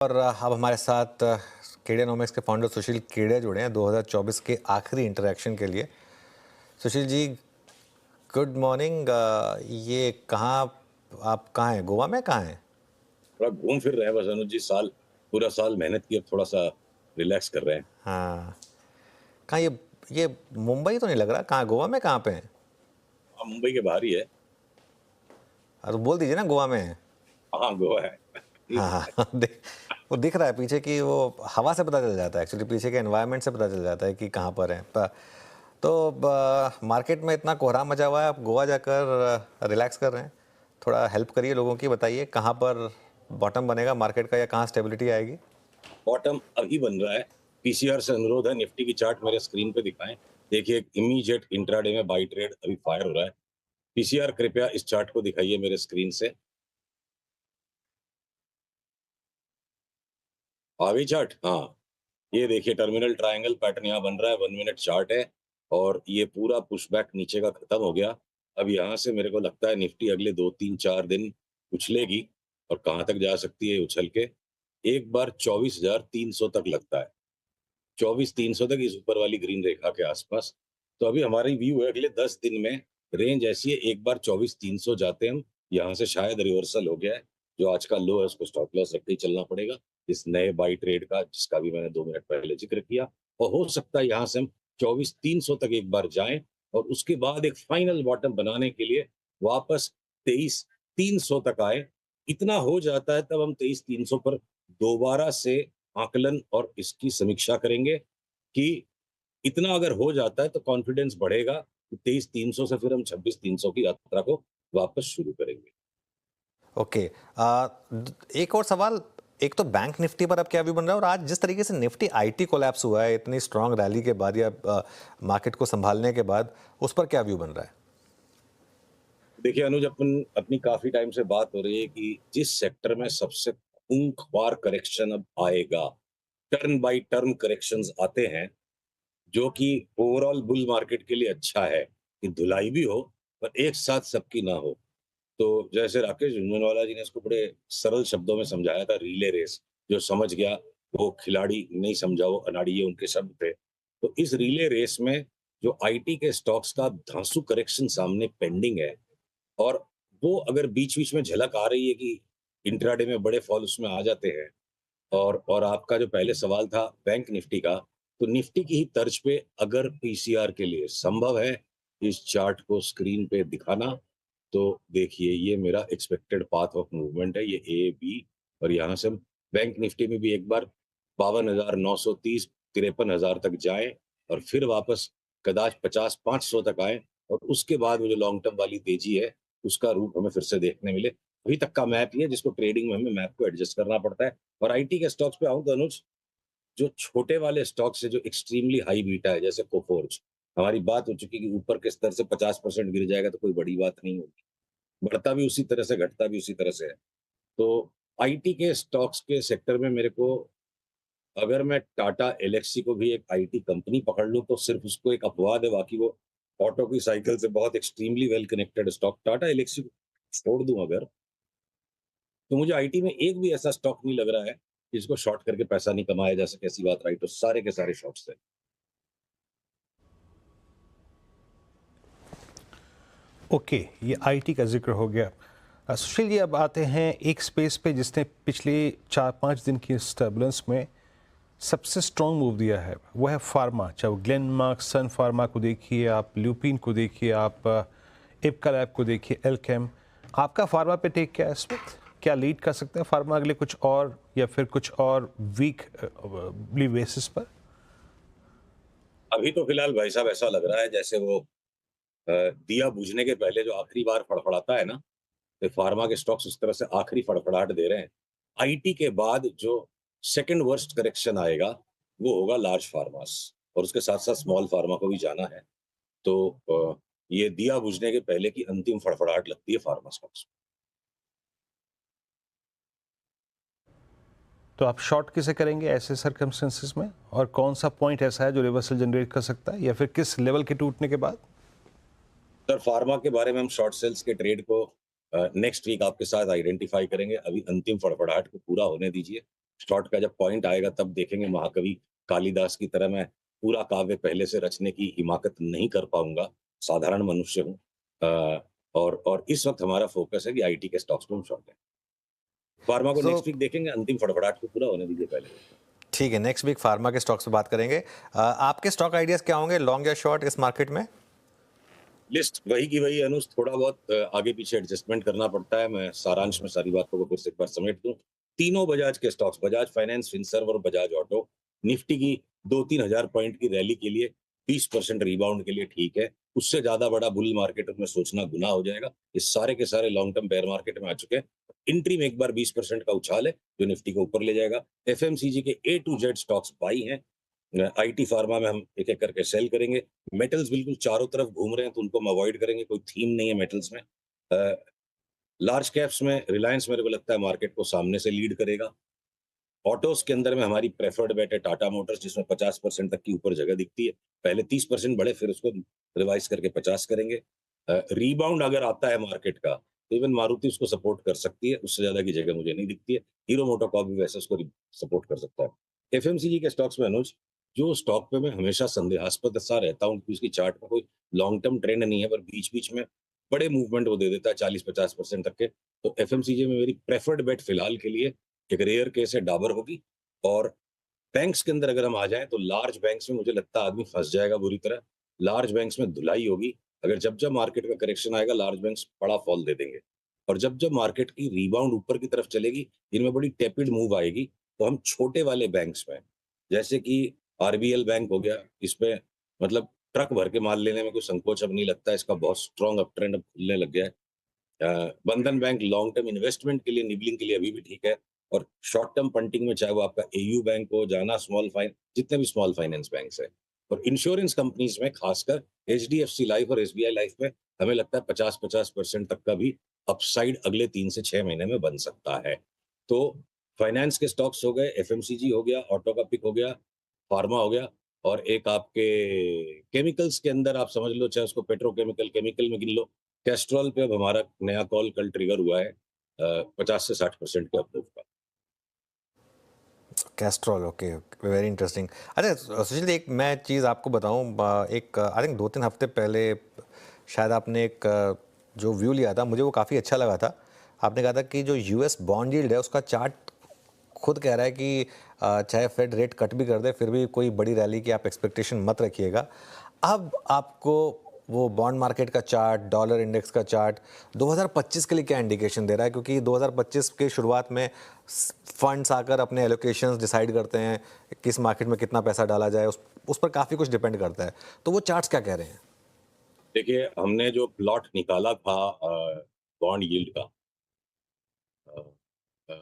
और अब हमारे साथ केडियानॉमिक्स के फाउंडर सुशील केडिया जुड़े हैं 2024 के आखिरी इंटरेक्शन के लिए। Sushil ji, good morning. ये कहाँ, आप कहाँ हैं? गोवा में कहाँ हैं? थोड़ा घूम फिर रहे हैं बस अनुज जी। पूरा साल मेहनत की, अब थोड़ा सा रिलैक्स कर रहे हैं। हाँ, कहाँ ये मुंबई तो नहीं लग रहा। कहाँ, गोवा में कहाँ पे हैं? हाँ, मुंबई के बाहर ही है। तो बोल दीजिए ना गोवा में है। हाँ, गोवा है। हाँ हाँ वो दिख रहा है पीछे की, वो हवा से पता चल जाता है, एक्चुअली पीछे के एनवायरनमेंट से पता चल जाता है कि कहाँ पर है। तो मार्केट में इतना कोहराम मचा हुआ है, आप गोवा जाकर रिलैक्स कर रहे हैं। थोड़ा हेल्प करिए लोगों की, बताइए कहाँ पर बॉटम बनेगा मार्केट का या कहाँ स्टेबिलिटी आएगी। बॉटम अभी बन रहा है। पीसीआर से अनुरोध है, निफ्टी की चार्ट मेरे स्क्रीन पे दिखाएं। देखिए, इमीडिएट इंट्राडे में बाई ट्रेड अभी फायर हो रहा है। पीसीआर कृपया इस चार्ट को दिखाइए मेरे स्क्रीन से। आ गई चार्ट? हाँ, ये देखिए टर्मिनल ट्रायंगल पैटर्न यहाँ बन रहा है। 1 मिनट चार्ट है और ये पूरा पुशबैक नीचे का खत्म हो गया। अब यहाँ से मेरे को लगता है निफ्टी अगले 2 3 4 दिन उछलेगी। और कहाँ तक जा सकती है उछल के? एक बार 24,300 तक लगता है। 24,300 तक इस ऊपर वाली ग्रीन रेखा के आसपास। तो अभी हमारी व्यू है अगले 10 दिन में रेंज ऐसी है, एक बार 24,300 जाते हैं हम। यहाँ से शायद रिवर्सल हो गया है। जो आज का लो है उसको स्टॉप लॉस रख के ही चलना पड़ेगा, इस नए बाई ट्रेड का, जिसका भी मैंने 2 मिनट पहले जिक्र किया। और हो सकता है यहाँ से हम 24,300 तक एक बार जाएं और उसके बाद एक फाइनल बॉटम बनाने के लिए वापस 23,300 तक आए। इतना हो जाता है तब हम 23,300 पर दोबारा से आकलन और इसकी समीक्षा करेंगे कि इतना अगर हो जाता है तो कॉन्फिडेंस बढ़ेगा। 23,300 से फिर हम 26,300 की यात्रा को वापस शुरू करेंगे। ओके, एक और सवाल। एक तो बैंक निफ्टी पर अब क्या व्यू बन रहा है, और आज जिस तरीके से निफ्टी आईटी कोलैप्स हुआ है इतनी स्ट्रांग रैली के बाद या मार्केट को संभालने के बाद, उस पर क्या व्यू बन रहा है? देखिए अनुज, अपन अपनी काफी टाइम से बात हो रही है कि जिस सेक्टर में सबसे खूंखार करेक्शन अब आएगा, टर्न बाय टर्न करेक्शंस आते हैं, जो कि ओवरऑल बुल मार्केट के लिए अच्छा है कि धुलाई भी हो पर एक साथ सबकी ना हो। तो जैसे राकेश झुनझुनवाला जी ने इसको बड़े सरल शब्दों में समझाया था, रिले रेस। जो समझ गया वो खिलाड़ी, नहीं समझा वो अनाड़ी, ये उनके शब्द थे। तो इस रिले रेस में जो आईटी के स्टॉक्स का धांसू करेक्शन सामने पेंडिंग है, और वो अगर बीच-बीच में झलक आ रही है कि इंट्राडे में बड़े फॉल उसमें आ जाते हैं। और आपका जो पहले सवाल था बैंक निफ्टी का, तो निफ्टी की ही तर्ज पे अगर पीसीआर के लिए संभव है इस चार्ट को स्क्रीन पे दिखाना, तो देखिए ये मेरा एक्सपेक्टेड पाथ ऑफ मूवमेंट है, ये ए, बी। और यहाँ से हम बैंक निफ्टी में भी एक बार 52,930, 53,000 तक जाएँ और फिर वापस कदाच 50,500 तक आएँ और उसके बाद वो जो लॉन्ग टर्म वाली तेजी है, उसका रूप हमें फिर से देखने मिले। अभी तक का मैप ये है, जिसको ट्रेडिंग में हमें मैप को एडजस्ट करना पड़ता है। और आईटी के स्टॉक्स पे आऊँ तो अनुज, जो छोटे वाले स्टॉक्स है, जो एक्सट्रीमली हाई बीटा है, जैसे कोफोर्ज, हमारी बात हो चुकी कि ऊपर के स्तर से 50% गिर जाएगा तो कोई बड़ी बात नहीं होगी। बढ़ता भी उसी तरह से, घटता भी उसी तरह से है। तो आईटी के स्टॉक्स के सेक्टर में मेरे को, अगर मैं टाटा एल्क्सी को भी एक आईटी कंपनी पकड़ लूँ तो सिर्फ उसको एक अपवाद है, बाकी वो ऑटो की साइकिल से बहुत extremely well connected stock. Tata Elxsi को छोड़ दूँ अगर, तो मुझे आईटी में एक भी ऐसा स्टॉक नहीं लग रहा है जिसको शॉर्ट करके पैसा नहीं कमाया जा सके। ऐसी बात राइट, तो सारे के सारे शॉर्ट्स हैं। ओके, ये आईटी का जिक्र हो गया। सुशील जी, अब आते हैं एक स्पेस पे जिसने पिछले 4-5 दिन की टर्बुलेंस में सबसे स्ट्रॉन्ग मूव दिया है, वो है फार्मा। चाहे वो ग्लेनमार्क, सन फार्मा को देखिए आप, ल्यूपिन को देखिए आप, इप्का लैब को देखिए, एल्केम। आपका फार्मा पे टेक क्या है इस वक्त? क्या लीड कर सकते हैं फार्मा अगले कुछ और, या फिर कुछ और वीक बेसिस पर? अभी तो फिलहाल भाई साहब ऐसा लग रहा है जैसे वो दिया बुझने के पहले जो आखिरी बार फड़फड़ाता है ना, तो फार्मा के स्टॉक्स उस तरह से आखिरी फड़फड़ाहट दे रहे हैं। आईटी के बाद जो सेकंड वर्स्ट करेक्शन आएगा वो होगा लार्ज फार्मास, और उसके साथ साथ स्मॉल फार्मा को भी जाना है। तो ये दिया बुझने के पहले की अंतिम फड़फड़ाहट लगती है फार्मा स्टॉक्स। तो आप शॉर्ट किसे करेंगे ऐसे सर्कमस्टेंसेस में, और कौन सा पॉइंट ऐसा है जो रिवर्सल जनरेट कर सकता है, या फिर किस लेवल के टूटने के बाद? सर, फार्मा के बारे में हम शॉर्ट सेल्स के ट्रेड को नेक्स्ट वीक आपके साथ आइडेंटिफाई करेंगे। अभी अंतिम फड़फड़ाहट को पूरा होने दीजिए। शॉर्ट का जब पॉइंट आएगा तब देखेंगे। महाकवि कालिदास की तरह मैं पूरा काव्य पहले से रचने की हिमाकत नहीं कर पाऊंगा, साधारण मनुष्य हूँ। और इस वक्त हमारा फोकस है कि आईटी के स्टॉक्स को हम शॉर्ट है। फार्मा को सो नेक्स्ट वीक देखेंगे, अंतिम फड़फड़ाहट को पूरा होने दीजिए पहले। ठीक है, नेक्स्ट वीक फार्मा के स्टॉक्स पे बात करेंगे। आपके स्टॉक आइडियाज क्या होंगे, लॉन्ग या शॉर्ट इस मार्केट में? लिस्ट वही की वही अनुज, थोड़ा बहुत आगे पीछे एडजस्टमेंट करना पड़ता है। मैं सारांश में सारी बातों को फिर से एक बार समेट दूं। तीनों बजाज के स्टॉक्स, बजाज फाइनेंस, फिनसर्व और बजाज ऑटो, निफ्टी की 2-3 हजार पॉइंट की रैली के लिए, 20% रिबाउंड के लिए ठीक है। उससे ज्यादा बड़ा बुल मार्केट में सोचना गुनाह हो जाएगा। ये सारे के सारे लॉन्ग टर्म बेयर मार्केट में आ चुके हैं। इंट्री में एक बार 20% का उछाल है जो निफ्टी को ऊपर ले जाएगा। एफएमसीजी के ए टू जेड स्टॉक्स बाई हैं। आईटी फार्मा में हम एक एक करके सेल करेंगे। मेटल्स बिल्कुल चारों तरफ घूम रहे हैं तो उनको हम अवॉइड करेंगे, कोई थीम नहीं है मेटल्स में। लार्ज कैप्स में रिलायंस मेरे को लगता है मार्केट को सामने से लीड करेगा। ऑटोस के अंदर में हमारी प्रेफर्ड बेट है टाटा मोटर्स, जिसमें 50% तक की ऊपर जगह दिखती है। पहले 30% बढ़े, फिर उसको रिवाइज करके 50 करेंगे। रीबाउंड अगर आता है मार्केट का तो इवन मारुति उसको सपोर्ट कर सकती है, उससे ज्यादा की जगह मुझे नहीं दिखती है। हीरो मोटोकॉर्प भी वैसे उसको सपोर्ट कर सकता है। एफएमसीजी के स्टॉक्स में अनुज, जो स्टॉक पे मैं हमेशा संदेहास्पद सा रहता हूँ कि उसकी चार्ट में कोई लॉन्ग टर्म ट्रेंड नहीं है, पर बीच बीच में बड़े मूवमेंट वो दे देता है 40-50% तक के। तो एफएमसीजी में मेरी प्रेफर्ड बेट फिलहाल के लिए एक रेयर केस है, डाबर होगी। और बैंक्स के अंदर अगर हम आ जाएं तो लार्ज बैंक्स में मुझे लगता है आदमी फंस जाएगा बुरी तरह। लार्ज बैंक्स में धुलाई होगी। अगर जब जब मार्केट का करेक्शन आएगा लार्ज बैंक्स बड़ा फॉल दे देंगे। और जब जब मार्केट की रिबाउंड ऊपर की तरफ चलेगी, इनमें बड़ी टेपिड मूव आएगी, तो हम छोटे वाले बैंक्स में, जैसे कि आरबीएल बैंक हो गया, इसमें मतलब ट्रक भर के माल लेने में कोई संकोच अब नहीं लगता है। इसका बहुत स्ट्रॉन्ग अप ट्रेंड अब खुलने लग गया है। बंधन बैंक लॉन्ग टर्म इन्वेस्टमेंट के लिए, निबलिंग के लिए अभी भी ठीक है। और शॉर्ट टर्म पंटिंग में चाहे वो आपका एयू बैंक हो, जाना स्मॉल फाइन, जितने भी स्मॉल फाइनेंस बैंक्स है, और इंश्योरेंस कंपनीज में खासकर एचडीएफसी लाइफ और एसबीआई लाइफ में हमें लगता है 50% तक का भी अपसाइड अगले 3 से 6 महीने में बन सकता है। तो फाइनेंस के स्टॉक्स हो गए, एफएमसीजी हो गया, ऑटो का पिक हो गया, फार्मा हो गया, और एक आपके केमिकल्स के अंदर आप समझ लो, चाहे उसको पेट्रोकेमिकल, केमिकल में गिन लो। कैस्ट्रॉल पे अब हमारा नया कॉल कल ट्रिगर हुआ है 50 से 60% के अप्रूव का। Castrol, okay, very interesting. अच्छा सुशील जी, एक मैं चीज़ आपको बताऊं, एक आई थिंक 2-3 हफ्ते पहले शायद आपने एक जो व्यू लिया था, मुझे वो काफ़ी अच्छा लगा था। आपने कहा था कि जो यूएस बॉन्ड यील्ड है उसका चार्ट खुद कह रहा है कि चाहे फेड रेट कट भी कर दे फिर भी कोई बड़ी रैली की आप एक्सपेक्टेशन मत रखिएगा। अब आपको वो बॉन्ड मार्केट का चार्ट, डॉलर इंडेक्स का चार्ट 2025 के लिए क्या इंडिकेशन दे रहा है? क्योंकि 2025 के शुरुआत में फंड्स आकर अपने एलोकेशंस डिसाइड करते हैं, किस मार्केट में कितना पैसा डाला जाए, उस पर काफ़ी कुछ डिपेंड करता है। तो वो चार्ट्स क्या कह रहे हैं? देखिए, हमने जो प्लॉट निकाला था बॉन्ड यील्ड का, अ, अ,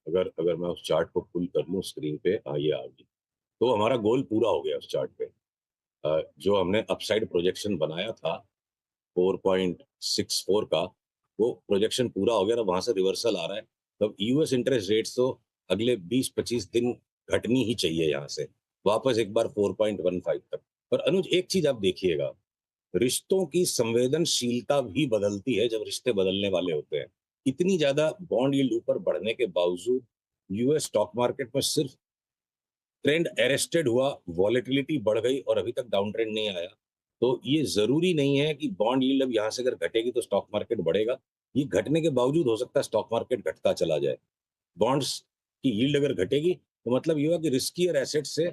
अगर अगर मैं उस चार्ट को पुल कर लूँ स्क्रीन पे, हाँ ये आ गई, तो हमारा गोल पूरा हो गया उस चार्ट पे। जो हमने अपसाइड प्रोजेक्शन बनाया था 4.64 का, वो प्रोजेक्शन पूरा हो गया। अब वहां से रिवर्सल आ रहा है, तो यूएस इंटरेस्ट रेट्स तो अगले 20-25 दिन घटनी ही चाहिए यहाँ से वापस एक बार 4.15 तक। पर अनुज, एक चीज आप देखिएगा, रिश्तों की संवेदनशीलता भी बदलती है जब रिश्ते बदलने वाले होते हैं। इतनी ज्यादा बॉन्ड यील्ड ऊपर बढ़ने के बावजूद यूएस स्टॉक मार्केट में सिर्फ ट्रेंड अरेस्टेड हुआ, वॉलेटिलिटी बढ़ गई और अभी तक डाउन ट्रेंड नहीं आया। तो ये जरूरी नहीं है कि बॉन्ड यील्ड अब यहाँ से अगर घटेगी तो स्टॉक मार्केट बढ़ेगा। ये घटने के बावजूद हो सकता है स्टॉक मार्केट घटता चला जाए। बॉन्ड्स की यील्ड अगर घटेगी तो मतलब ये हुआ कि रिस्कियर एसेट से,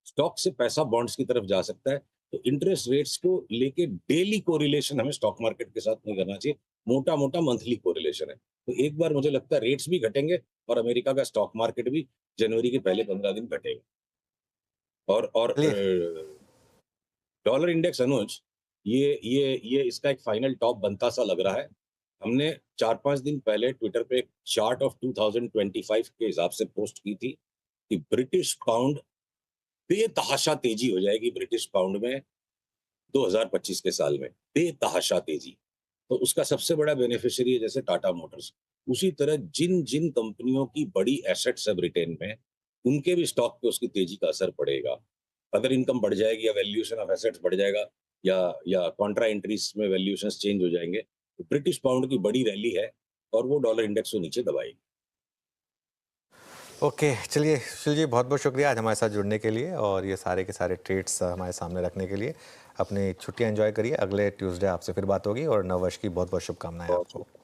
स्टॉक से पैसा बॉन्ड्स की तरफ जा सकता है। तो इंटरेस्ट रेट्स को लेके डेली कोरिलेशन हमें स्टॉक मार्केट के साथ नहीं करना चाहिए, मोटा मोटा मंथली कोरिलेशन है। तो एक बार मुझे लगता है रेट्स भी घटेंगे और अमेरिका का स्टॉक मार्केट भी जनवरी के पहले 15 दिन घटेगा। और चलिए, डॉलर इंडेक्स अनुज, ये इसका एक फाइनल टॉप बनता सा लग रहा है। हमने 4-5 दिन पहले ट्विटर पे एक चार्ट ऑफ 2025 के हिसाब से पोस्ट की थी कि ब्रिटिश पाउंड बेतहाशा तेजी हो जाएगी ब्रिटिश पाउंड में 2025 के साल में, बेतहाशा तेजी। तो उसका सबसे बड़ा बेनिफिशियरी है जैसे टाटा मोटर्स। उसी तरह जिन जिन कंपनियों की बड़ी एसेट्स है ब्रिटेन में, उनके भी स्टॉक पे उसकी तेजी का असर पड़ेगा। अदर इनकम बढ़ जाएगी या वैल्यूएशन ऑफ एसेट्स बढ़ जाएगा, या कॉन्ट्रा एंट्रीज में वैल्यूएशंस चेंज हो जाएंगे, तो ब्रिटिश पाउंड की बड़ी रैली है और वो डॉलर इंडेक्स को नीचे दबाएगी। ओके, चलिए सुशील जी, बहुत बहुत शुक्रिया आज हमारे साथ जुड़ने के लिए और ये सारे के सारे ट्रेड्स हमारे सामने रखने के लिए। अपनी छुट्टियां एंजॉय करिए, अगले ट्यूसडे आपसे फिर बात होगी और नववर्ष की बहुत बहुत शुभकामनाएं बहुत आपको।